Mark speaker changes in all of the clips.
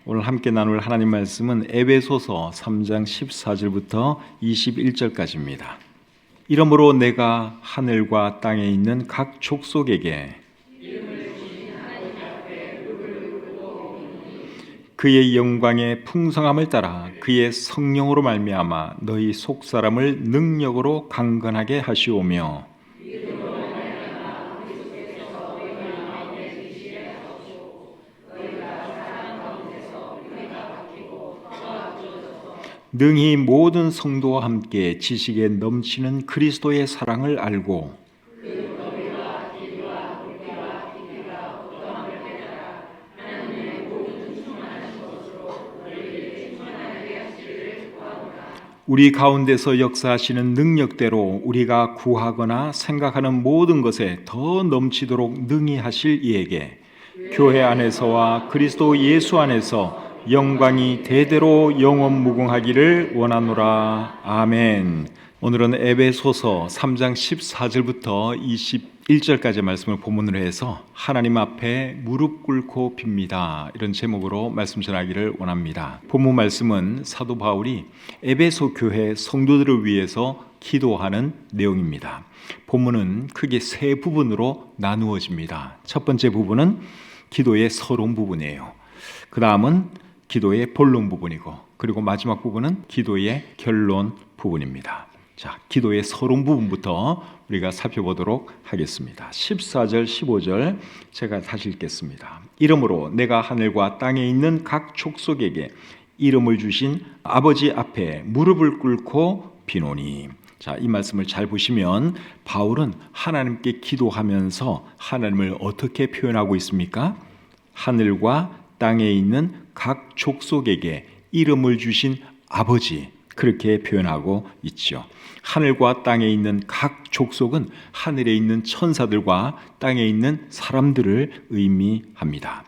Speaker 1: 오늘 함께 나눌 하나님 말씀은 에베소서 3장 14절부터 21절까지입니다. 이러므로 내가 하늘과 땅에 있는 각 족속에게 그의 영광의 풍성함을 따라 그의 성령으로 말미암아 너희 속사람을 능력으로 강건하게 하시오며 능히 모든 성도와 함께 지식에 넘치는 그리스도의 사랑을 알고 우리 가운데서 역사하시는 능력대로 우리가 구하거나 생각하는 모든 것에 더 넘치도록 능히 하실 이에게 교회 안에서와 그리스도 예수 안에서 영광이 대대로 영원 무궁하기를 원하노라. 아멘. 오늘은 에베소서 3장 14절부터 21절까지 말씀을 본문으로 해서 하나님 앞에 무릎 꿇고 빕니다, 이런 제목으로 말씀 전하기를 원합니다. 본문 말씀은 사도 바울이 에베소 교회 성도들을 위해서 기도하는 내용입니다. 본문은 크게 세 부분으로 나누어집니다. 첫 번째 부분은 기도의 서론 부분이에요. 그 다음은 기도의 본론 부분이고, 그리고 마지막 부분은 기도의 결론 부분입니다. 자, 기도의 서론 부분부터 우리가 살펴보도록 하겠습니다. 14절, 15절 제가 다시 읽겠습니다. 이러므로 내가 하늘과 땅에 있는 각 족속에게 이름을 주신 아버지 앞에 무릎을 꿇고 비노니. 자, 이 말씀을 잘 보시면 바울은 하나님께 기도하면서 하나님을 어떻게 표현하고 있습니까? 하늘과 땅에 있는 각 족속에게 이름을 주신 아버지, 그렇게 표현하고 있죠. 하늘과 땅에 있는 각 족속은 하늘에 있는 천사들과 땅에 있는 사람들을 의미합니다.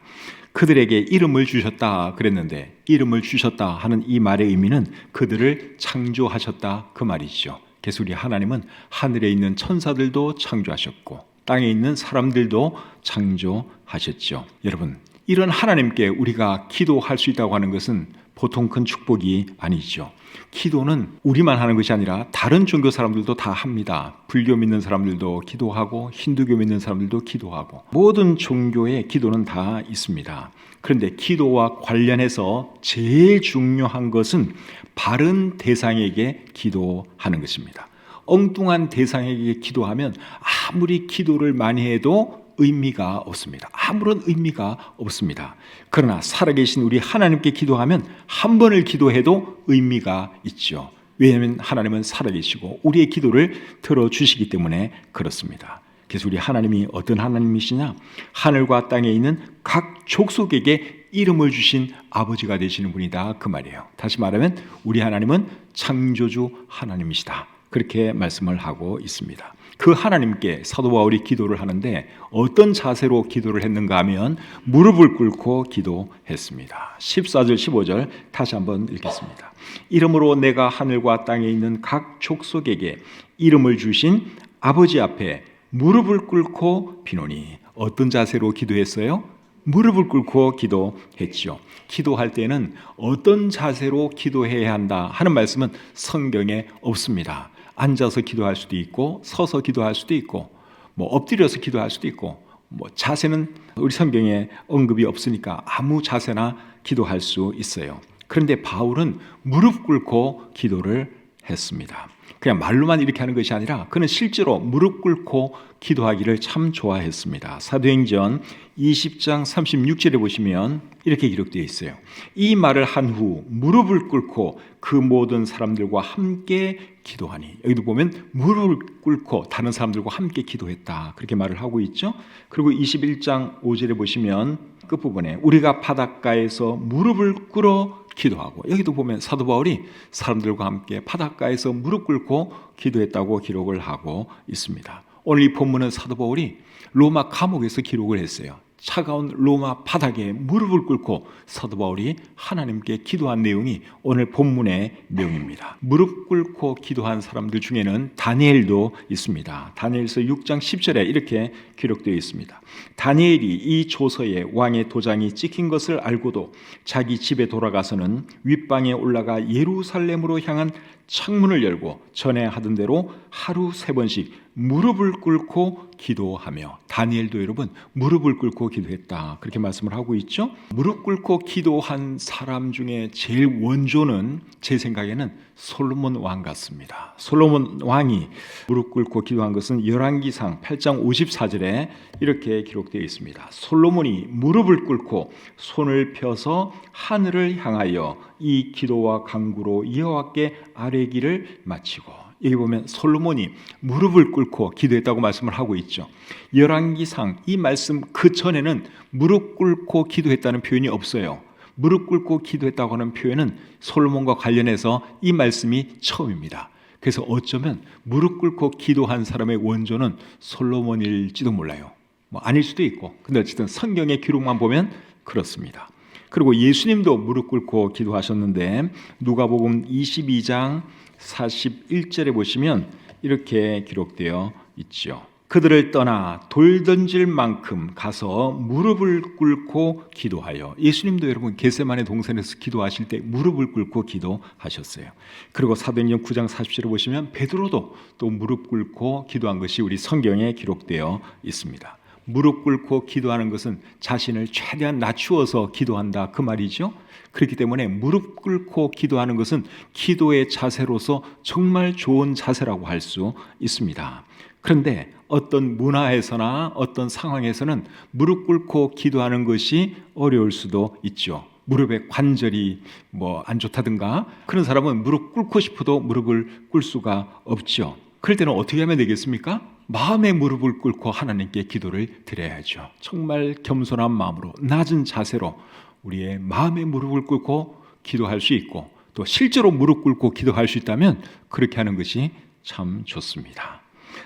Speaker 1: 그들에게 이름을 주셨다 그랬는데, 이름을 주셨다 하는 이 말의 의미는 그들을 창조하셨다 그 말이죠. 그래서 우리 하나님은 하늘에 있는 천사들도 창조하셨고 땅에 있는 사람들도 창조하셨죠. 여러분, 이런 하나님께 우리가 기도할 수 있다고 하는 것은 보통 큰 축복이 아니죠. 기도는 우리만 하는 것이 아니라 다른 종교 사람들도 다 합니다. 불교 믿는 사람들도 기도하고 힌두교 믿는 사람들도 기도하고, 모든 종교의 기도는 다 있습니다. 그런데 기도와 관련해서 제일 중요한 것은 바른 대상에게 기도하는 것입니다. 엉뚱한 대상에게 기도하면 아무리 기도를 많이 해도 의미가 없습니다. 아무런 의미가 없습니다. 그러나 살아계신 우리 하나님께 기도하면 한 번을 기도해도 의미가 있죠. 왜냐하면 하나님은 살아계시고 우리의 기도를 들어주시기 때문에 그렇습니다. 그래서 우리 하나님이 어떤 하나님이시냐? 하늘과 땅에 있는 각 족속에게 이름을 주신 아버지가 되시는 분이다 그 말이에요. 다시 말하면 우리 하나님은 창조주 하나님이시다, 그렇게 말씀을 하고 있습니다. 그 하나님께 사도 바울이 기도를 하는데 어떤 자세로 기도를 했는가 하면 무릎을 꿇고 기도했습니다. 14절 15절 다시 한번 읽겠습니다. 이러므로 내가 하늘과 땅에 있는 각 족속에게 이름을 주신 아버지 앞에 무릎을 꿇고 비노니. 어떤 자세로 기도했어요? 무릎을 꿇고 기도했죠. 기도할 때는 어떤 자세로 기도해야 한다 하는 말씀은 성경에 없습니다. 앉아서 기도할 수도 있고 서서 기도할 수도 있고 엎드려서 기도할 수도 있고 자세는 우리 성경에 언급이 없으니까 아무 자세나 기도할 수 있어요. 그런데 바울은 무릎 꿇고 기도를 했습니다. 그냥 말로만 이렇게 하는 것이 아니라 그는 실제로 무릎 꿇고 기도하기를 참 좋아했습니다. 사도행전 20장 36절에 보시면 이렇게 기록되어 있어요. 이 말을 한 후 무릎을 꿇고 그 모든 사람들과 함께 기도하니. 여기도 보면 무릎을 꿇고 다른 사람들과 함께 기도했다, 그렇게 말을 하고 있죠. 그리고 21장 5절에 보시면 끝부분에 우리가 바닷가에서 무릎을 꿇어 기도하고, 여기도 보면 사도 바울이 사람들과 함께 바닷가에서 무릎 꿇고 기도했다고 기록을 하고 있습니다. 오늘 이 본문은 사도 바울이 로마 감옥에서 기록을 했어요. 차가운 로마 바닥에 무릎을 꿇고 사도 바울이 하나님께 기도한 내용이 오늘 본문의 내용입니다. 무릎 꿇고 기도한 사람들 중에는 다니엘도 있습니다. 다니엘서 6장 10절에 이렇게 기록되어 있습니다. 다니엘이 이 조서에 왕의 도장이 찍힌 것을 알고도 자기 집에 돌아가서는 윗방에 올라가 예루살렘으로 향한 창문을 열고 전에 하던 대로 하루 3번씩 무릎을 꿇고 기도하며, 다니엘도 여러분 무릎을 꿇고 기도했다 그렇게 말씀을 하고 있죠. 무릎 꿇고 기도한 사람 중에 제일 원조는 제 생각에는 솔로몬 왕 같습니다. 솔로몬 왕이 무릎 꿇고 기도한 것은 열왕기상 8장 54절에 이렇게 기록되어 있습니다. 솔로몬이 무릎을 꿇고 손을 펴서 하늘을 향하여 이 기도와 간구로 여호와께 아뢰기를 마치고, 여기 보면 솔로몬이 무릎을 꿇고 기도했다고 말씀을 하고 있죠. 열왕기상 이 말씀 그 전에는 무릎 꿇고 기도했다는 표현이 없어요. 무릎 꿇고 기도했다고 하는 표현은 솔로몬과 관련해서 이 말씀이 처음입니다. 그래서 어쩌면 무릎 꿇고 기도한 사람의 원조는 솔로몬일지도 몰라요. 아닐 수도 있고, 근데 어쨌든 성경의 기록만 보면 그렇습니다. 그리고 예수님도 무릎 꿇고 기도하셨는데 누가복음 22장 41절에 보시면 이렇게 기록되어 있죠. 그들을 떠나 돌 던질 만큼 가서 무릎을 꿇고 기도하여, 예수님도 여러분 겟세마네 동산에서 기도하실 때 무릎을 꿇고 기도하셨어요. 그리고 사도행전 9장 40절에 보시면 베드로도 또 무릎 꿇고 기도한 것이 우리 성경에 기록되어 있습니다. 무릎 꿇고 기도하는 것은 자신을 최대한 낮추어서 기도한다 그 말이죠. 그렇기 때문에 무릎 꿇고 기도하는 것은 기도의 자세로서 정말 좋은 자세라고 할 수 있습니다. 그런데 어떤 문화에서나 어떤 상황에서는 무릎 꿇고 기도하는 것이 어려울 수도 있죠. 무릎의 관절이 안 좋다든가 그런 사람은 무릎 꿇고 싶어도 무릎을 꿇을 수가 없죠. 그럴 때는 어떻게 하면 되겠습니까? 마음의 무릎을 꿇고 하나님께 기도를 드려야죠. 정말 겸손한 마음으로 낮은 자세로 우리의 마음의 무릎을 꿇고 기도할 수 있고, 또 실제로 무릎 꿇고 기도할 수 있다면 그렇게 하는 것이 참 좋습니다.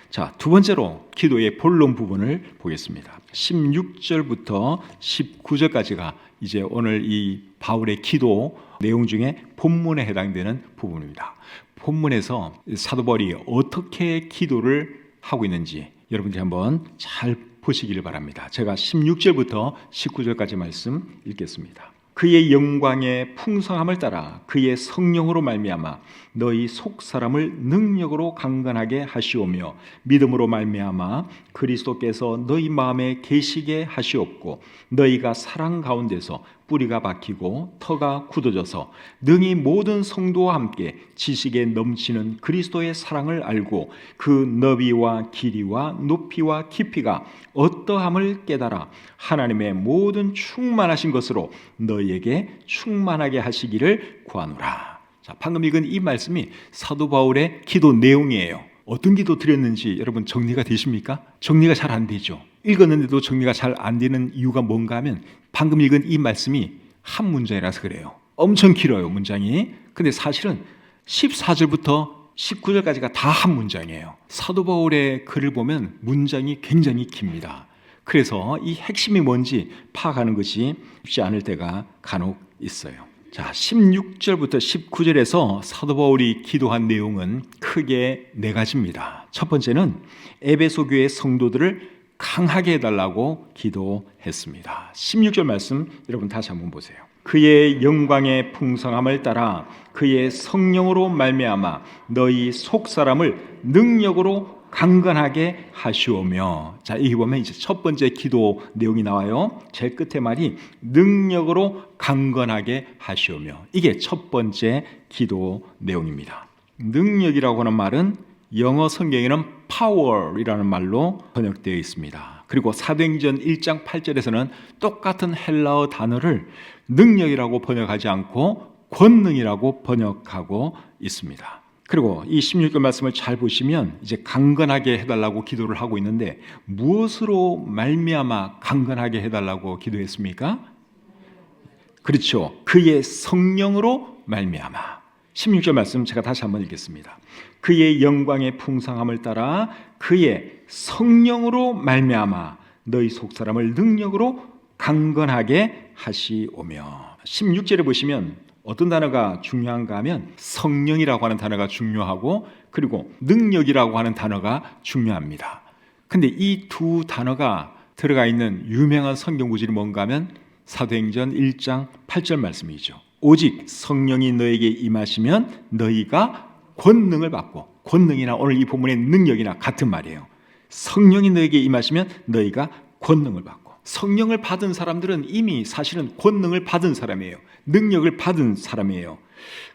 Speaker 1: 자, 두 번째로 기도의 본론 부분을 보겠습니다. 16절부터 19절까지가 이제 오늘 이 바울의 기도 내용 중에 본문에 해당되는 부분입니다. 본문에서 사도 바울이 어떻게 기도를 하고 있는지 여러분들이 한번 잘 보시기를 바랍니다. 제가 16절부터 19절까지 말씀 읽겠습니다. 그의 영광의 풍성함을 따라 그의 성령으로 말미암아 너희 속사람을 능력으로 강건하게 하시오며 믿음으로 말미암아 그리스도께서 너희 마음에 계시게 하시옵고 너희가 사랑 가운데서 뿌리가 박히고 터가 굳어져서 능히 모든 성도와 함께 지식에 넘치는 그리스도의 사랑을 알고 그 너비와 길이와 높이와 깊이가 어떠함을 깨달아 하나님의 모든 충만하신 것으로 너희에게 충만하게 하시기를 구하노라. 자, 방금 읽은 이 말씀이 사도 바울의 기도 내용이에요. 어떤 기도 드렸는지 여러분 정리가 되십니까? 정리가 잘 안 되죠. 읽었는데도 정리가 잘 안 되는 이유가 뭔가 하면 방금 읽은 이 말씀이 한 문장이라서 그래요. 엄청 길어요, 문장이. 근데 사실은 14절부터 19절까지가 다 한 문장이에요. 사도 바울의 글을 보면 문장이 굉장히 깁니다. 그래서 이 핵심이 뭔지 파악하는 것이 쉽지 않을 때가 간혹 있어요. 자, 16절부터 19절에서 사도 바울이 기도한 내용은 크게 4가지입니다. 첫 번째는 에베소 교회 성도들을 강하게 해달라고 기도했습니다. 16절 말씀 여러분 다시 한번 보세요. 그의 영광의 풍성함을 따라 그의 성령으로 말미암아 너희 속사람을 능력으로 강건하게 하시오며. 자, 여기 보면 이제 첫 번째 기도 내용이 나와요. 제일 끝에 말이 능력으로 강건하게 하시오며. 이게 첫 번째 기도 내용입니다. 능력이라고 하는 말은 영어 성경에는 power이라는 말로 번역되어 있습니다. 그리고 사도행전 1장 8절에서는 똑같은 헬라어 단어를 능력이라고 번역하지 않고 권능이라고 번역하고 있습니다. 그리고 이 16절 말씀을 잘 보시면 이제 강건하게 해달라고 기도를 하고 있는데 무엇으로 말미암아 강건하게 해달라고 기도했습니까? 그렇죠. 그의 성령으로 말미암아. 16절 말씀 제가 다시 한번 읽겠습니다. 그의 영광의 풍성함을 따라 그의 성령으로 말미암아 너희 속사람을 능력으로 강건하게 하시오며. 16절에 보시면 어떤 단어가 중요한가 하면 성령이라고 하는 단어가 중요하고 그리고 능력이라고 하는 단어가 중요합니다. 근데 이 두 단어가 들어가 있는 유명한 성경 구절이 뭔가 하면 사도행전 1장 8절 말씀이죠. 오직 성령이 너에게 임하시면 너희가 권능을 받고, 권능이나 오늘 이 본문의 능력이나 같은 말이에요. 성령이 너에게 임하시면 너희가 권능을 받고. 성령을 받은 사람들은 이미 사실은 권능을 받은 사람이에요. 능력을 받은 사람이에요.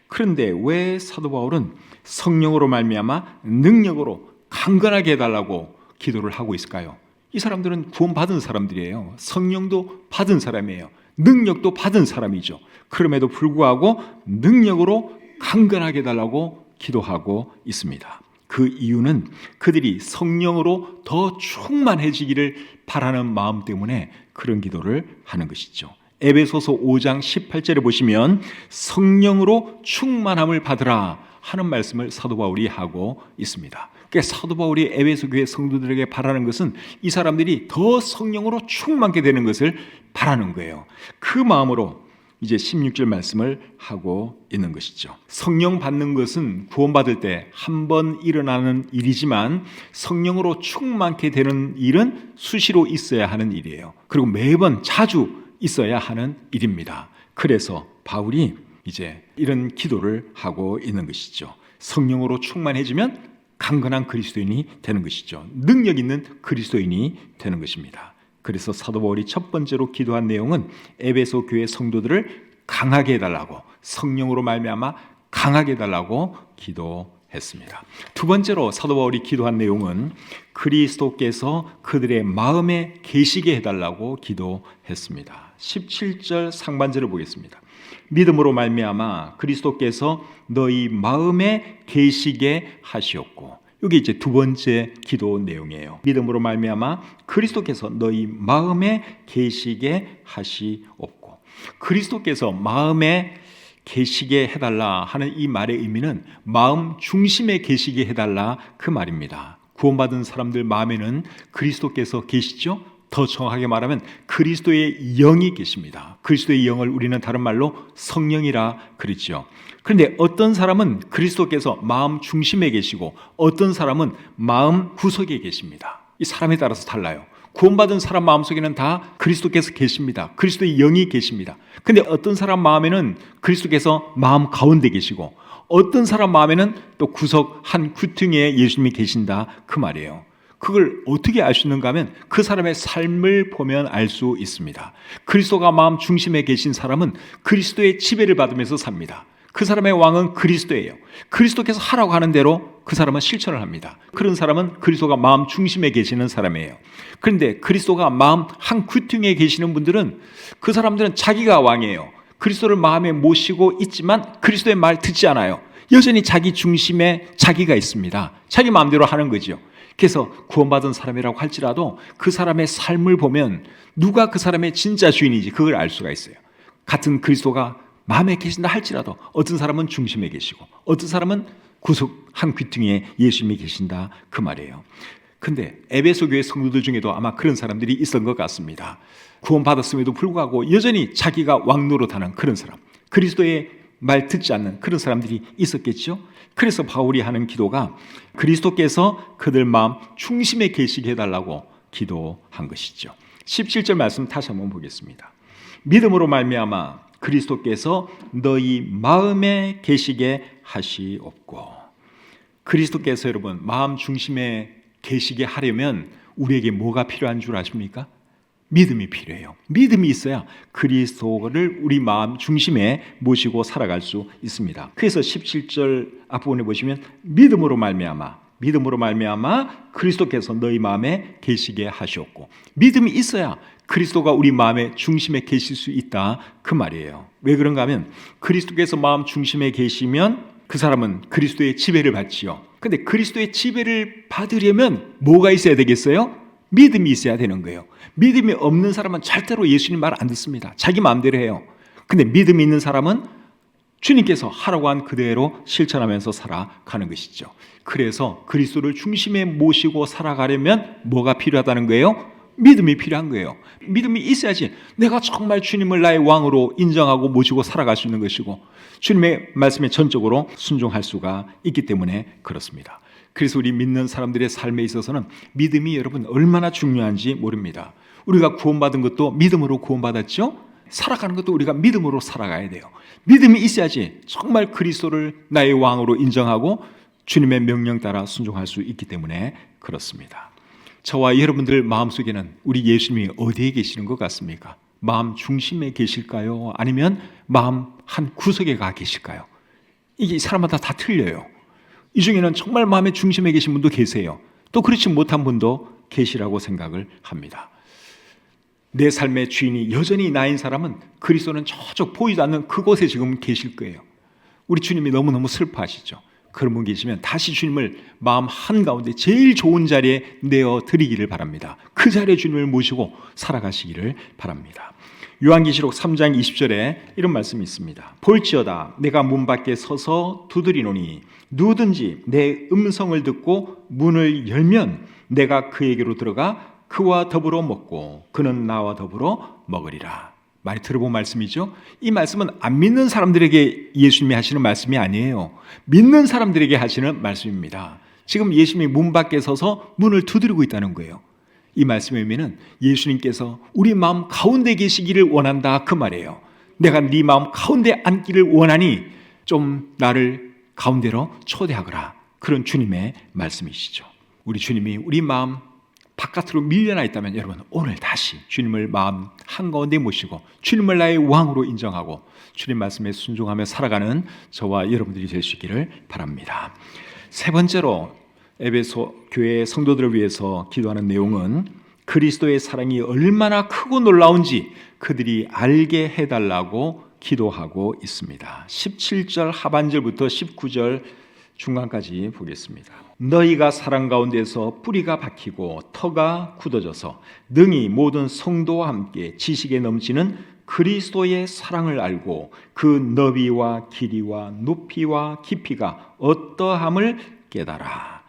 Speaker 1: 그런데 왜 사도 바울은 성령으로 말미암아 능력으로 강건하게 해달라고 기도를 하고 있을까요? 이 사람들은 구원받은 사람들이에요. 성령도 받은 사람이에요. 능력도 받은 사람이죠. 그럼에도 불구하고 능력으로 강건하게 해달라고 기도하고 있습니다. 그 이유는 그들이 성령으로 더 충만해지기를 바라는 마음 때문에 그런 기도를 하는 것이죠. 에베소서 5장 18절에 보시면 성령으로 충만함을 받으라 하는 말씀을 사도 바울이 하고 있습니다. 그러니까 사도 바울이 에베소 교회 성도들에게 바라는 것은 이 사람들이 더 성령으로 충만하게 되는 것을 바라는 거예요. 그 마음으로 이제 16절 말씀을 하고 있는 것이죠. 성령 받는 것은 구원받을 때 한 번 일어나는 일이지만 성령으로 충만케 되는 일은 수시로 있어야 하는 일이에요. 그리고 매번 자주 있어야 하는 일입니다. 그래서 바울이 이제 이런 기도를 하고 있는 것이죠. 성령으로 충만해지면 강건한 그리스도인이 되는 것이죠. 능력 있는 그리스도인이 되는 것입니다. 그래서 사도 바울이 첫 번째로 기도한 내용은 에베소 교회 성도들을 강하게 해달라고, 성령으로 말미암아 강하게 해달라고 기도했습니다. 두 번째로 사도 바울이 기도한 내용은 그리스도께서 그들의 마음에 계시게 해달라고 기도했습니다. 17절 상반절을 보겠습니다. 믿음으로 말미암아 그리스도께서 너희 마음에 계시게 하시었고, 이게 이제 두 번째 기도 내용이에요. 믿음으로 말미암아 그리스도께서 너희 마음에 계시게 하시옵고. 그리스도께서 마음에 계시게 해달라 하는 이 말의 의미는 마음 중심에 계시게 해달라 그 말입니다. 구원받은 사람들 마음에는 그리스도께서 계시죠? 더 정확하게 말하면 그리스도의 영이 계십니다. 그리스도의 영을 우리는 다른 말로 성령이라 그러죠. 그런데 어떤 사람은 그리스도께서 마음 중심에 계시고 어떤 사람은 마음 구석에 계십니다. 이 사람에 따라서 달라요. 구원받은 사람 마음속에는 다 그리스도께서 계십니다. 그리스도의 영이 계십니다. 근데 어떤 사람 마음에는 그리스도께서 마음 가운데 계시고 어떤 사람 마음에는 또 구석 한 귀퉁이에 예수님이 계신다 그 말이에요. 그걸 어떻게 알 수 있는가 하면 그 사람의 삶을 보면 알 수 있습니다. 그리스도가 마음 중심에 계신 사람은 그리스도의 지배를 받으면서 삽니다. 그 사람의 왕은 그리스도예요. 그리스도께서 하라고 하는 대로 그 사람은 실천을 합니다. 그런 사람은 그리스도가 마음 중심에 계시는 사람이에요. 그런데 그리스도가 마음 한 귀퉁이에 계시는 분들은 그 사람들은 자기가 왕이에요. 그리스도를 마음에 모시고 있지만 그리스도의 말 듣지 않아요. 여전히 자기 중심에 자기가 있습니다. 자기 마음대로 하는 거죠. 그래서 구원받은 사람이라고 할지라도 그 사람의 삶을 보면 누가 그 사람의 진짜 주인인지 그걸 알 수가 있어요. 같은 그리스도가 마음에 계신다 할지라도 어떤 사람은 중심에 계시고 어떤 사람은 구석 한 귀퉁이에 예수님이 계신다 그 말이에요. 근데 에베소 교회 성도들 중에도 아마 그런 사람들이 있었던 것 같습니다. 구원받았음에도 불구하고 여전히 자기가 왕노릇하는 그런 사람, 그리스도의 말 듣지 않는 그런 사람들이 있었겠죠. 그래서 바울이 하는 기도가 그리스도께서 그들 마음 중심에 계시게 해달라고 기도한 것이죠. 17절 말씀 다시 한번 보겠습니다. 믿음으로 말미암아 그리스도께서 너희 마음에 계시게 하시옵고. 그리스도께서 여러분 마음 중심에 계시게 하려면 우리에게 뭐가 필요한 줄 아십니까? 믿음이 필요해요. 믿음이 있어야 그리스도를 우리 마음 중심에 모시고 살아갈 수 있습니다. 그래서 17절 앞부분에 보시면 믿음으로 말미암아 그리스도께서 너희 마음에 계시게 하셨고, 믿음이 있어야 그리스도가 우리 마음의 중심에 계실 수 있다 그 말이에요. 왜 그런가 하면 그리스도께서 마음 중심에 계시면 그 사람은 그리스도의 지배를 받지요. 근데 그리스도의 지배를 받으려면 뭐가 있어야 되겠어요? 믿음이 있어야 되는 거예요. 믿음이 없는 사람은 절대로 예수님 말 안 듣습니다. 자기 마음대로 해요. 근데 믿음이 있는 사람은 주님께서 하라고 한 그대로 실천하면서 살아가는 것이죠. 그래서 그리스도를 중심에 모시고 살아가려면 뭐가 필요하다는 거예요? 믿음이 필요한 거예요. 믿음이 있어야지 내가 정말 주님을 나의 왕으로 인정하고 모시고 살아갈 수 있는 것이고 주님의 말씀에 전적으로 순종할 수가 있기 때문에 그렇습니다. 그래서 우리 믿는 사람들의 삶에 있어서는 믿음이 여러분 얼마나 중요한지 모릅니다. 우리가 구원받은 것도 믿음으로 구원받았죠? 살아가는 것도 우리가 믿음으로 살아가야 돼요. 믿음이 있어야지 정말 그리스도를 나의 왕으로 인정하고 주님의 명령 따라 순종할 수 있기 때문에 그렇습니다. 저와 여러분들 마음속에는 우리 예수님이 어디에 계시는 것 같습니까? 마음 중심에 계실까요? 아니면 마음 한 구석에 가 계실까요? 이게 사람마다 다 틀려요. 이 중에는 정말 마음의 중심에 계신 분도 계세요. 또 그렇지 못한 분도 계시라고 생각을 합니다. 내 삶의 주인이 여전히 나인 사람은 그리스도는 저쪽 보이지 않는 그곳에 지금 계실 거예요. 우리 주님이 너무너무 슬퍼하시죠. 그런 분 계시면 다시 주님을 마음 한가운데 제일 좋은 자리에 내어드리기를 바랍니다. 그 자리에 주님을 모시고 살아가시기를 바랍니다. 요한계시록 3장 20절에 이런 말씀이 있습니다. 볼지어다 내가 문 밖에 서서 두드리노니 누구든지 내 음성을 듣고 문을 열면 내가 그에게로 들어가 그와 더불어 먹고 그는 나와 더불어 먹으리라. 많이 들어본 말씀이죠. 이 말씀은 안 믿는 사람들에게 예수님이 하시는 말씀이 아니에요. 믿는 사람들에게 하시는 말씀입니다. 지금 예수님이 문 밖에 서서 문을 두드리고 있다는 거예요. 이 말씀의 의미는 예수님께서 우리 마음 가운데 계시기를 원한다 그 말이에요. 내가 네 마음 가운데 앉기를 원하니 좀 나를 가운데로 초대하거라. 그런 주님의 말씀이시죠. 우리 주님이 우리 마음 바깥으로 밀려나 있다면 여러분 오늘 다시 주님을 마음 한가운데 모시고 주님을 나의 왕으로 인정하고 주님 말씀에 순종하며 살아가는 저와 여러분들이 될 수 있기를 바랍니다. 세 번째로 에베소 교회 성도들을 위해서 기도하는 내용은 그리스도의 사랑이 얼마나 크고 놀라운지 그들이 알게 해달라고 기도하고 있습니다. 17절 하반절부터 19절 중간까지 보겠습니다. 너희가 사랑 가운데서 뿌리가 박히고 터가 굳어져서 능히 모든 성도와 함께 지식에 넘치는 그리스도의 사랑을 알고 그 너비와 길이와 높이와 깊이가 어떠함을 깨달아.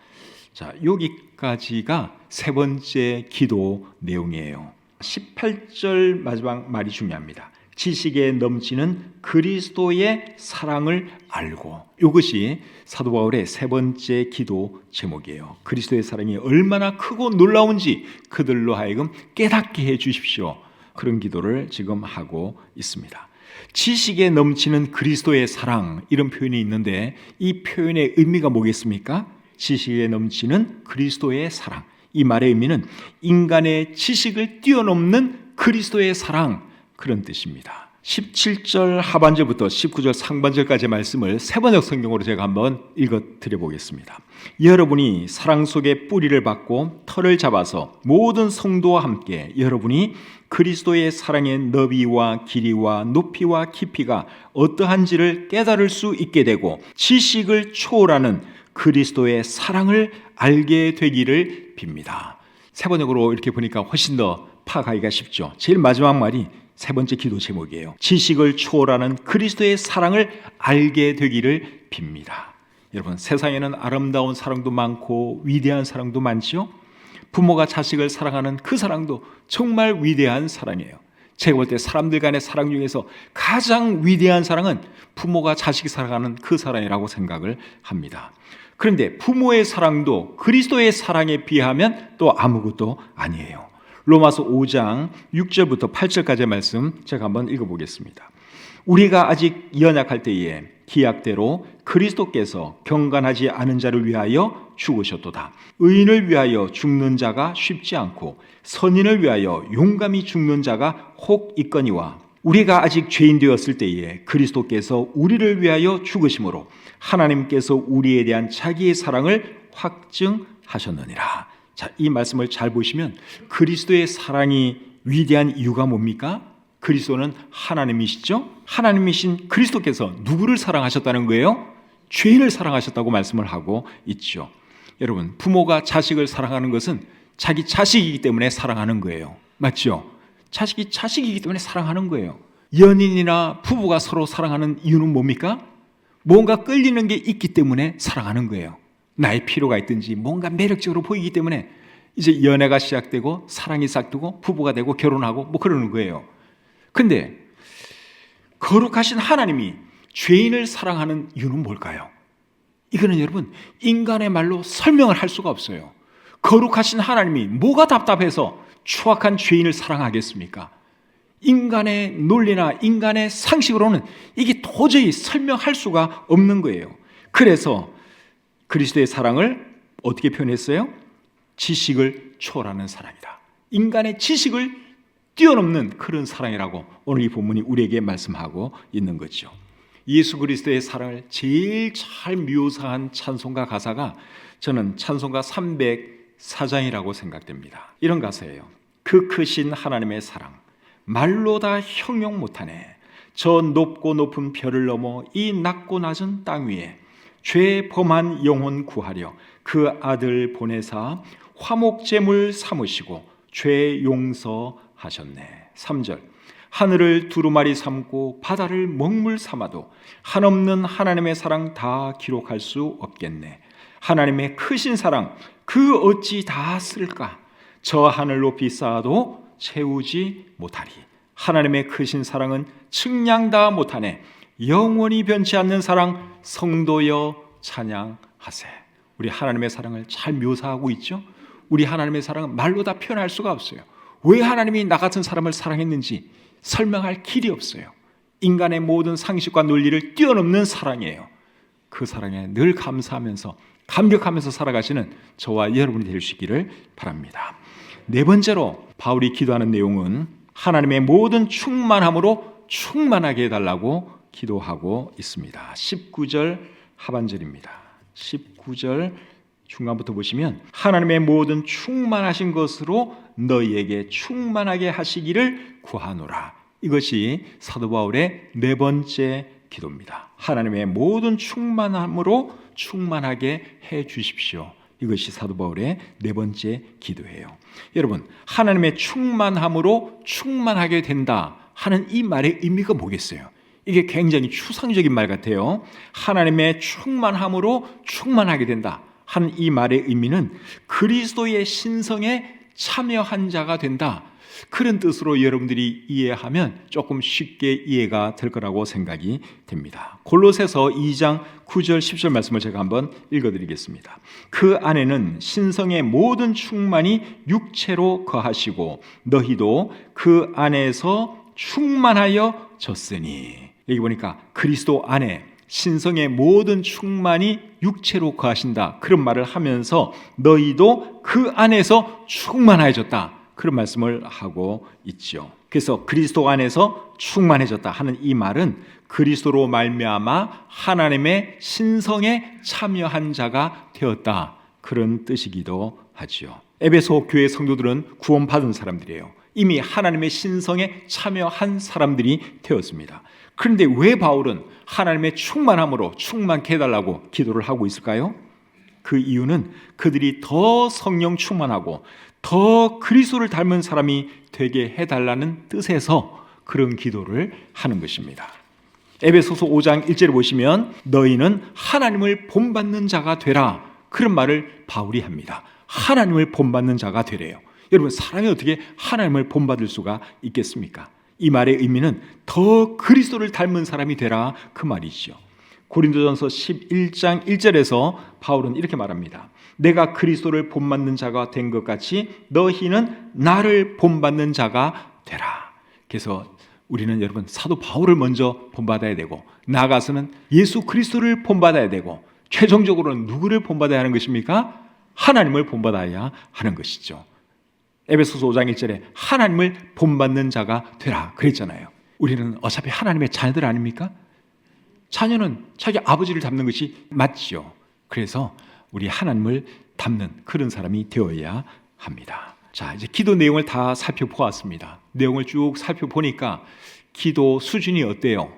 Speaker 1: 자, 여기까지가 세 번째 기도 내용이에요. 18절 마지막 말이 중요합니다. 지식에 넘치는 그리스도의 사랑을 알고. 이것이 사도 바울의 세 번째 기도 제목이에요. 그리스도의 사랑이 얼마나 크고 놀라운지 그들로 하여금 깨닫게 해 주십시오. 그런 기도를 지금 하고 있습니다. 지식에 넘치는 그리스도의 사랑, 이런 표현이 있는데 이 표현의 의미가 뭐겠습니까? 지식에 넘치는 그리스도의 사랑. 이 말의 의미는 인간의 지식을 뛰어넘는 그리스도의 사랑, 그런 뜻입니다. 17절 하반절부터 19절 상반절까지의 말씀을 세번역 성경으로 제가 한번 읽어드려 보겠습니다. 여러분이 사랑 속에 뿌리를 받고 터를 잡아서 모든 성도와 함께 여러분이 그리스도의 사랑의 너비와 길이와 높이와 깊이가 어떠한지를 깨달을 수 있게 되고 지식을 초월하는 그리스도의 사랑을 알게 되기를 빕니다. 세번역으로 이렇게 보니까 훨씬 더 파악하기가 쉽죠. 제일 마지막 말이 세 번째 기도 제목이에요. 지식을 초월하는 그리스도의 사랑을 알게 되기를 빕니다. 여러분, 세상에는 아름다운 사랑도 많고 위대한 사랑도 많죠. 부모가 자식을 사랑하는 그 사랑도 정말 위대한 사랑이에요. 제가 볼 때 사람들 간의 사랑 중에서 가장 위대한 사랑은 부모가 자식이 사랑하는 그 사랑이라고 생각을 합니다. 그런데 부모의 사랑도 그리스도의 사랑에 비하면 또 아무것도 아니에요. 로마서 5장 6절부터 8절까지의 말씀 제가 한번 읽어보겠습니다. 우리가 아직 연약할 때에 기약대로 그리스도께서 경건하지 않은 자를 위하여 죽으셨도다. 의인을 위하여 죽는 자가 쉽지 않고 선인을 위하여 용감히 죽는 자가 혹 있거니와 우리가 아직 죄인 되었을 때에 그리스도께서 우리를 위하여 죽으심으로 하나님께서 우리에 대한 자기의 사랑을 확증하셨느니라. 자, 이 말씀을 잘 보시면 그리스도의 사랑이 위대한 이유가 뭡니까? 그리스도는 하나님이시죠? 하나님이신 그리스도께서 누구를 사랑하셨다는 거예요? 죄인을 사랑하셨다고 말씀을 하고 있죠. 여러분, 부모가 자식을 사랑하는 것은 자기 자식이기 때문에 사랑하는 거예요. 맞죠? 자식이 자식이기 때문에 사랑하는 거예요. 연인이나 부부가 서로 사랑하는 이유는 뭡니까? 뭔가 끌리는 게 있기 때문에 사랑하는 거예요. 나의 필요가 있든지 뭔가 매력적으로 보이기 때문에 이제 연애가 시작되고 사랑이 시작되고 부부가 되고 결혼하고 뭐 그러는 거예요. 근데 거룩하신 하나님이 죄인을 사랑하는 이유는 뭘까요? 이거는 여러분 인간의 말로 설명을 할 수가 없어요. 거룩하신 하나님이 뭐가 답답해서 추악한 죄인을 사랑하겠습니까? 인간의 논리나 인간의 상식으로는 이게 도저히 설명할 수가 없는 거예요. 그래서 그리스도의 사랑을 어떻게 표현했어요? 지식을 초월하는 사랑이다. 인간의 지식을 뛰어넘는 그런 사랑이라고 오늘 이 본문이 우리에게 말씀하고 있는 거죠. 예수 그리스도의 사랑을 제일 잘 묘사한 찬송가 가사가 저는 찬송가 304장이라고 생각됩니다. 이런 가사예요. 그 크신 하나님의 사랑 말로 다 형용 못하네. 저 높고 높은 별을 넘어 이 낮고 낮은 땅 위에 죄 범한 영혼 구하려 그 아들 보내사 화목제물 삼으시고 죄 용서하셨네. 3절 하늘을 두루마리 삼고 바다를 먹물 삼아도 한없는 하나님의 사랑 다 기록할 수 없겠네. 하나님의 크신 사랑 그 어찌 다 쓸까? 저 하늘 높이 쌓아도 채우지 못하리. 하나님의 크신 사랑은 측량 다 못하네. 영원히 변치 않는 사랑 성도여 찬양하세. 우리 하나님의 사랑을 잘 묘사하고 있죠. 우리 하나님의 사랑은 말로 다 표현할 수가 없어요. 왜 하나님이 나 같은 사람을 사랑했는지 설명할 길이 없어요. 인간의 모든 상식과 논리를 뛰어넘는 사랑이에요. 그 사랑에 늘 감사하면서 감격하면서 살아가시는 저와 여러분이 될 수 있기를 바랍니다. 네 번째로 바울이 기도하는 내용은 하나님의 모든 충만함으로 충만하게 해달라고 기도하고 있습니다. 19절 하반절입니다. 19절 중간부터 보시면 하나님의 모든 충만하신 것으로 너희에게 충만하게 하시기를 구하노라. 이것이 사도 바울의 네 번째 기도입니다. 하나님의 모든 충만함으로 충만하게 해 주십시오. 이것이 사도 바울의 네 번째 기도예요. 여러분, 하나님의 충만함으로 충만하게 된다 하는 이 말의 의미가 뭐겠어요? 이게 굉장히 추상적인 말 같아요. 하나님의 충만함으로 충만하게 된다 하는 이 말의 의미는 그리스도의 신성에 참여한 자가 된다, 그런 뜻으로 여러분들이 이해하면 조금 쉽게 이해가 될 거라고 생각이 됩니다. 골로새서 2장 9절 10절 말씀을 제가 한번 읽어드리겠습니다. 그 안에는 신성의 모든 충만이 육체로 거하시고 너희도 그 안에서 충만하여 졌으니. 여기 보니까 그리스도 안에 신성의 모든 충만이 육체로 거하신다, 그런 말을 하면서 너희도 그 안에서 충만해졌다, 그런 말씀을 하고 있죠. 그래서 그리스도 안에서 충만해졌다 하는 이 말은 그리스도로 말미암아 하나님의 신성에 참여한 자가 되었다, 그런 뜻이기도 하죠. 에베소 교회 성도들은 구원받은 사람들이에요. 이미 하나님의 신성에 참여한 사람들이 되었습니다. 그런데 왜 바울은 하나님의 충만함으로 충만케 해달라고 기도를 하고 있을까요? 그 이유는 그들이 더 성령 충만하고 더 그리스도를 닮은 사람이 되게 해달라는 뜻에서 그런 기도를 하는 것입니다. 에베소서 5장 1절에 보시면 너희는 하나님을 본받는 자가 되라, 그런 말을 바울이 합니다. 하나님을 본받는 자가 되래요. 여러분, 사람이 어떻게 하나님을 본받을 수가 있겠습니까? 이 말의 의미는 더 그리스도를 닮은 사람이 되라, 그 말이죠. 고린도전서 11장 1절에서 바울은 이렇게 말합니다. 내가 그리스도를 본받는 자가 된 것 같이 너희는 나를 본받는 자가 되라. 그래서 우리는 여러분 사도 바울을 먼저 본받아야 되고, 나아가서는 예수 그리스도를 본받아야 되고, 최종적으로는 누구를 본받아야 하는 것입니까? 하나님을 본받아야 하는 것이죠. 에베소서 5장 1절에 하나님을 본받는 자가 되라 그랬잖아요. 우리는 어차피 하나님의 자녀들 아닙니까? 자녀는 자기 아버지를 닮는 것이 맞죠. 그래서 우리 하나님을 닮는 그런 사람이 되어야 합니다. 자, 이제 기도 내용을 다 살펴보았습니다. 내용을 쭉 살펴보니까 기도 수준이 어때요?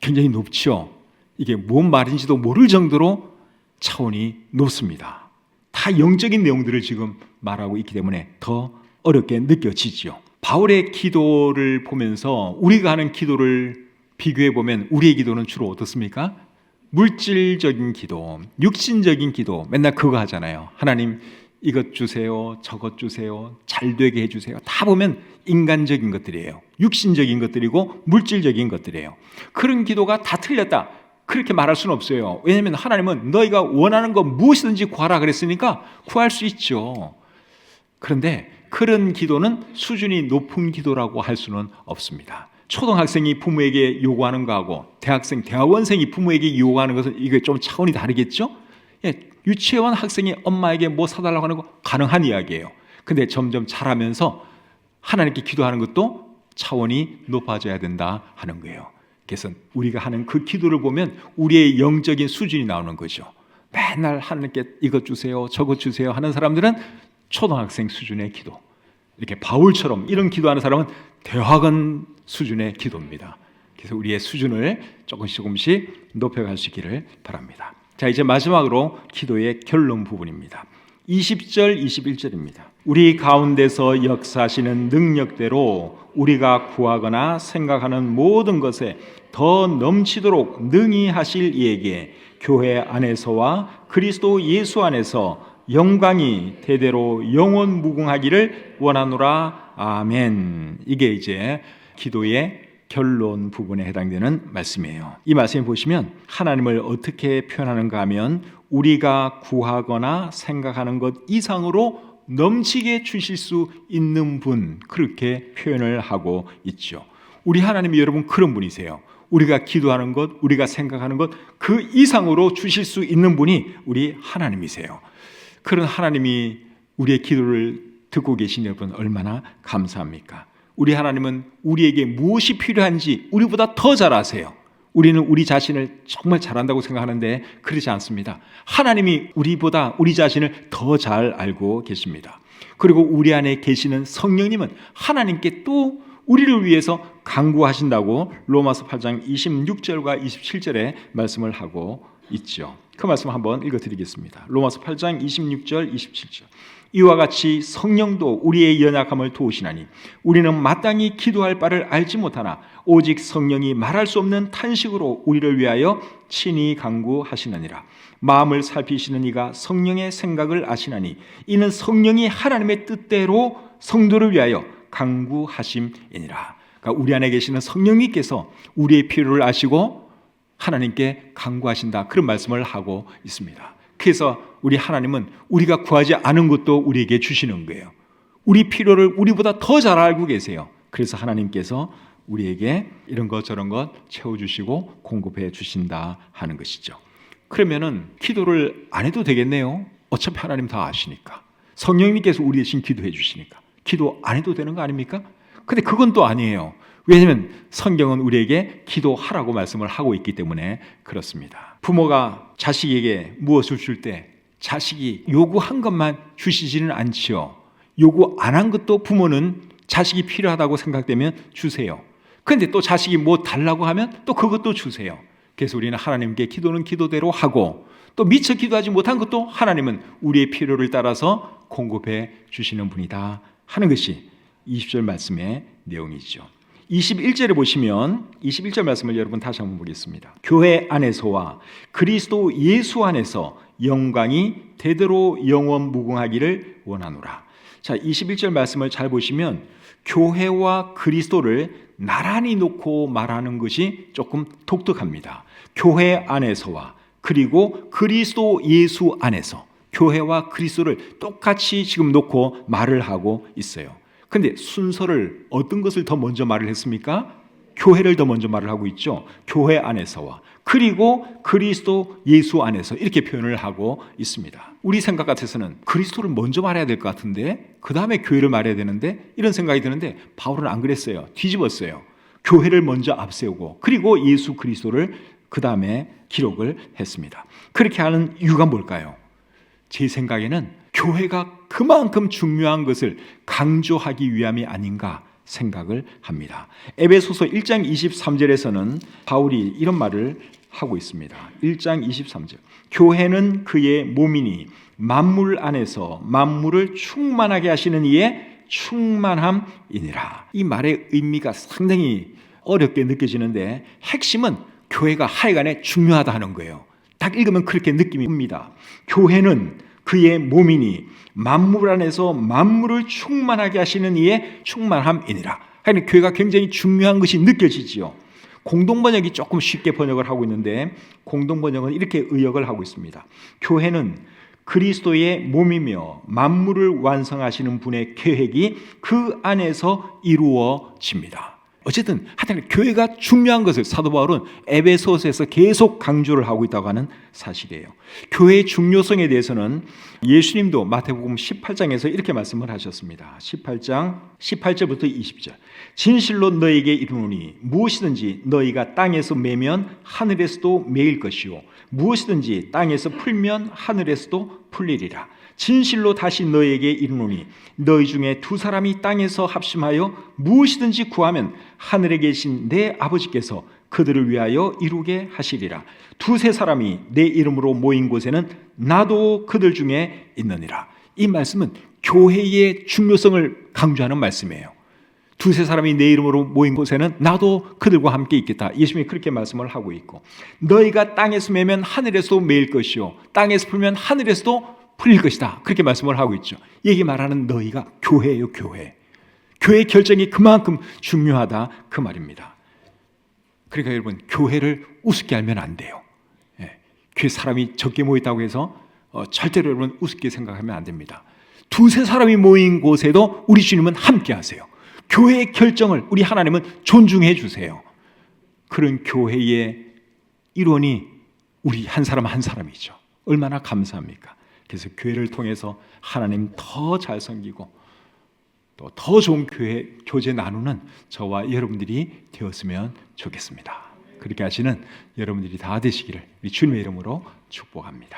Speaker 1: 굉장히 높죠. 이게 뭔 말인지도 모를 정도로 차원이 높습니다. 다 영적인 내용들을 지금 말하고 있기 때문에 더 어렵게 느껴지죠. 바울의 기도를 보면서 우리가 하는 기도를 비교해 보면 우리의 기도는 주로 어떻습니까? 물질적인 기도, 육신적인 기도, 맨날 그거 하잖아요. 하나님, 이것 주세요, 저것 주세요, 잘 되게 해주세요. 다 보면 인간적인 것들이에요. 육신적인 것들이고 물질적인 것들이에요. 그런 기도가 다 틀렸다, 그렇게 말할 수는 없어요. 왜냐하면 하나님은 너희가 원하는 거 무엇이든지 구하라 그랬으니까 구할 수 있죠. 그런데 그런 기도는 수준이 높은 기도라고 할 수는 없습니다. 초등학생이 부모에게 요구하는 거하고 대학생, 대학원생이 부모에게 요구하는 것은 이게 좀 차원이 다르겠죠? 유치원 학생이 엄마에게 뭐 사달라고 하는 거 가능한 이야기예요. 근데 점점 자라면서 하나님께 기도하는 것도 차원이 높아져야 된다 하는 거예요. 그래서 우리가 하는 그 기도를 보면 우리의 영적인 수준이 나오는 거죠. 맨날 하나님께 이것 주세요, 저것 주세요 하는 사람들은 초등학생 수준의 기도, 이렇게 바울처럼 이런 기도하는 사람은 대학원 수준의 기도입니다. 그래서 우리의 수준을 조금씩 높여갈 수 있기를 바랍니다. 자, 이제 마지막으로 기도의 결론 부분입니다. 20절, 21절입니다. 우리 가운데서 역사하시는 능력대로 우리가 구하거나 생각하는 모든 것에 더 넘치도록 능히 하실 이에게 교회 안에서와 그리스도 예수 안에서 영광이 대대로 영원 무궁하기를 원하노라. 아멘. 이게 이제 기도의 결론 부분에 해당되는 말씀이에요. 이 말씀을 보시면 하나님을 어떻게 표현하는가 하면 우리가 구하거나 생각하는 것 이상으로 넘치게 주실 수 있는 분, 그렇게 표현을 하고 있죠. 우리 하나님이 여러분 그런 분이세요. 우리가 기도하는 것, 우리가 생각하는 것 그 이상으로 주실 수 있는 분이 우리 하나님이세요. 그런 하나님이 우리의 기도를 듣고 계신 여러분 얼마나 감사합니까? 우리 하나님은 우리에게 무엇이 필요한지 우리보다 더 잘 아세요. 우리는 우리 자신을 정말 잘한다고 생각하는데 그렇지 않습니다. 하나님이 우리보다 우리 자신을 더 잘 알고 계십니다. 그리고 우리 안에 계시는 성령님은 하나님께 또 우리를 위해서 간구하신다고 로마서 8장 26절과 27절에 말씀을 하고 있죠. 그 말씀 한번 읽어드리겠습니다. 로마서 8장 26절 27절. 이와 같이 성령도 우리의 연약함을 도우시나니 우리는 마땅히 기도할 바를 알지 못하나 오직 성령이 말할 수 없는 탄식으로 우리를 위하여 친히 간구하시느니라. 마음을 살피시는 이가 성령의 생각을 아시나니 이는 성령이 하나님의 뜻대로 성도를 위하여 간구하심이니라. 그러니까 우리 안에 계시는 성령님께서 우리의 필요를 아시고 하나님께 간구하신다, 그런 말씀을 하고 있습니다. 그래서 우리 하나님은 우리가 구하지 않은 것도 우리에게 주시는 거예요. 우리 필요를 우리보다 더 잘 알고 계세요. 그래서 하나님께서 우리에게 이런 것 저런 것 채워주시고 공급해 주신다 하는 것이죠. 그러면은 기도를 안 해도 되겠네요. 어차피 하나님 다 아시니까. 성령님께서 우리 대신 기도해 주시니까 기도 안 해도 되는 거 아닙니까? 근데 그건 또 아니에요. 왜냐하면 성경은 우리에게 기도하라고 말씀을 하고 있기 때문에 그렇습니다. 부모가 자식에게 무엇을 줄 때 자식이 요구한 것만 주시지는 않지요. 요구 안 한 것도 부모는 자식이 필요하다고 생각되면 주세요. 그런데 또 자식이 뭐 달라고 하면 또 그것도 주세요. 그래서 우리는 하나님께 기도는 기도대로 하고 또 미처 기도하지 못한 것도 하나님은 우리의 필요를 따라서 공급해 주시는 분이다 하는 것이 20절 말씀의 내용이죠. 21절에 보시면 21절 말씀을 여러분 다시 한번 보겠습니다. 교회 안에서와 그리스도 예수 안에서 영광이 대대로 영원 무궁하기를 원하노라. 자, 21절 말씀을 잘 보시면 교회와 그리스도를 나란히 놓고 말하는 것이 조금 독특합니다. 교회 안에서와 그리고 그리스도 예수 안에서, 교회와 그리스도를 똑같이 지금 놓고 말을 하고 있어요. 그런데 순서를 어떤 것을 더 먼저 말을 했습니까? 교회를 더 먼저 말을 하고 있죠. 교회 안에서와 그리고 그리스도 예수 안에서, 이렇게 표현을 하고 있습니다. 우리 생각 같아서는 그리스도를 먼저 말해야 될 것 같은데 그 다음에 교회를 말해야 되는데, 이런 생각이 드는데 바울은 안 그랬어요. 뒤집었어요. 교회를 먼저 앞세우고 그리고 예수 그리스도를 그 다음에 기록을 했습니다. 그렇게 하는 이유가 뭘까요? 제 생각에는 교회가 그만큼 중요한 것을 강조하기 위함이 아닌가 생각을 합니다. 에베소서 1장 23절에서는 바울이 이런 말을 하고 있습니다. 1장 23절. 교회는 그의 몸이니 만물 안에서 만물을 충만하게 하시는 이의 충만함이니라. 이 말의 의미가 상당히 어렵게 느껴지는데 핵심은 교회가 하여간에 중요하다 하는 거예요. 딱 읽으면 그렇게 느낌이 옵니다. 교회는 그의 몸이니 만물 안에서 만물을 충만하게 하시는 이의 충만함이니라. 하여튼 교회가 굉장히 중요한 것이 느껴지지요. 공동번역이 조금 쉽게 번역을 하고 있는데 공동번역은 이렇게 의역을 하고 있습니다. 교회는 그리스도의 몸이며 만물을 완성하시는 분의 계획이 그 안에서 이루어집니다. 어쨌든 하여튼 교회가 중요한 것을 사도 바울은 에베소서에서 계속 강조를 하고 있다고 하는 사실이에요. 교회의 중요성에 대해서는 예수님도 마태복음 18장에서 이렇게 말씀을 하셨습니다. 18장 18절부터 20절. 진실로 너희에게 이르노니 무엇이든지 너희가 땅에서 매면 하늘에서도 매일 것이요 무엇이든지 땅에서 풀면 하늘에서도 풀리리라. 진실로 다시 너희에게 이르노니 너희 중에 두 사람이 땅에서 합심하여 무엇이든지 구하면 하늘에 계신 내 아버지께서 그들을 위하여 이루게 하시리라. 두세 사람이 내 이름으로 모인 곳에는 나도 그들 중에 있느니라. 이 말씀은 교회의 중요성을 강조하는 말씀이에요. 두세 사람이 내 이름으로 모인 곳에는 나도 그들과 함께 있겠다. 예수님이 그렇게 말씀을 하고 있고, 너희가 땅에서 매면 하늘에서도 매일 것이요 땅에서 풀면 하늘에서도 풀릴 것이다. 그렇게 말씀을 하고 있죠. 이게 말하는 너희가 교회예요. 교회. 교회의 결정이 그만큼 중요하다 그 말입니다. 그러니까 여러분 교회를 우습게 알면 안 돼요. 교회 사람이 적게 모였다고 해서 절대로 여러분 우습게 생각하면 안 됩니다. 두세 사람이 모인 곳에도 우리 주님은 함께 하세요. 교회의 결정을 우리 하나님은 존중해 주세요. 그런 교회의 일원이 우리 한 사람 한 사람이죠. 얼마나 감사합니까? 그래서 교회를 통해서 하나님 더 잘 섬기고 또 더 좋은 교제 나누는 저와 여러분들이 되었으면 좋겠습니다. 그렇게 하시는 여러분들이 다 되시기를 우리 주님의 이름으로 축복합니다.